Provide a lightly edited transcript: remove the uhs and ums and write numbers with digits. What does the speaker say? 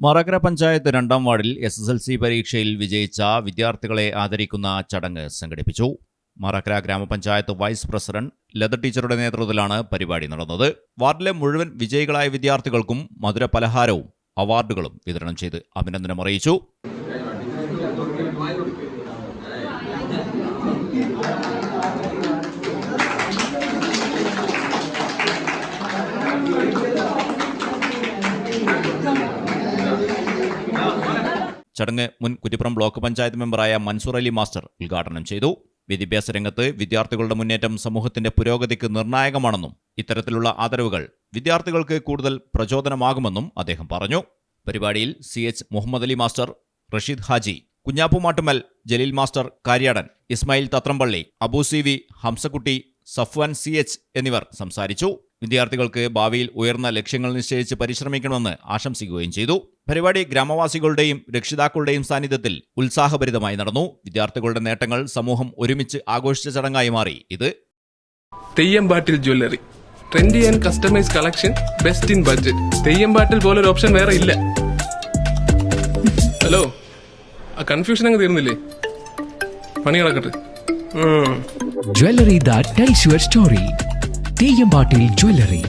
മാറാക്കര പഞ്ചായത്ത് 2ാം വാർഡിൽ SSLC പരീക്ഷയിൽ വിജയിച്ച വിദ്യാർത്ഥികളെ ആദരിക്കുന്ന ചടങ്ങ് സംഘടിപ്പിച്ചു. മാറാക്കര ഗ്രാമപഞ്ചായത്ത് വൈസ് പ്രസിഡന്റ് ലത ടീച്ചറുടെ നേതൃത്വത്തിലാണ് പരിപാടി നടന്നത്. വാർഡിലെ മുഴുവൻ വിജയികളായ വിദ്യാർത്ഥികൾക്കും മധുര പലഹാരവും അവാർഡുകളും വിതരണം ചെയ്ത് അഭിനന്ദനം അറിയിച്ചു. ചടങ്ങ് മുൻ കുറ്റിപ്പുറം ബ്ലോക്ക് പഞ്ചായത്ത് മെമ്പറായ മൻസൂർ അലി മാസ്റ്റർ ഉദ്ഘാടനം ചെയ്തു. വിദ്യാഭ്യാസ രംഗത്ത് വിദ്യാർത്ഥികളുടെ മുന്നേറ്റം സമൂഹത്തിന്റെ പുരോഗതിക്ക് നിർണായകമാണെന്നും ഇത്തരത്തിലുള്ള ആദരവുകൾ വിദ്യാർത്ഥികൾക്ക് കൂടുതൽ പ്രചോദനമാകുമെന്നും അദ്ദേഹം പറഞ്ഞു. പരിപാടിയിൽ CH Muhammad Ali master, Rasheed Haji, Kunjappu Mattummal, Jaleel master Karyadan, Ismail Thathrampally, Abu CV, Hamsakutty, Safwan CH എന്നിവർ സംസാരിച്ചു. വിദ്യാർത്ഥികൾക്ക് ഭാവിയിൽ ഉയർന്ന ലക്ഷ്യങ്ങൾ നിശ്ചയിച്ച് പരിശ്രമിക്കണമെന്ന് ആശംസിക്കുകയും ചെയ്തു. പരിപാടി ഗ്രാമവാസികളുടെയും രക്ഷിതാക്കളുടെയും സാന്നിധ്യത്തിൽ ഉത്സാഹഭരിതമായി നടന്നു. വിദ്യാർത്ഥികളുടെ നേട്ടങ്ങൾ സമൂഹം ഒരുമിച്ച് ആഘോഷിച്ച ചടങ്ങായി മാറി. ഇത് Theyyampattil jewellery, trendy and customise collection, best in budget. Theyyampattil പോലൊരു ഓപ്ഷൻ വേറെ ഇല്ല. ഹലോ, ആ കൺഫ്യൂഷൻ അങ്ങ് തീർന്നില്ലേ? പണി കിടക്കട്ടെ. Jewelry that tells your story. തെയ്യമ്പാട്ടിൽ jewellery.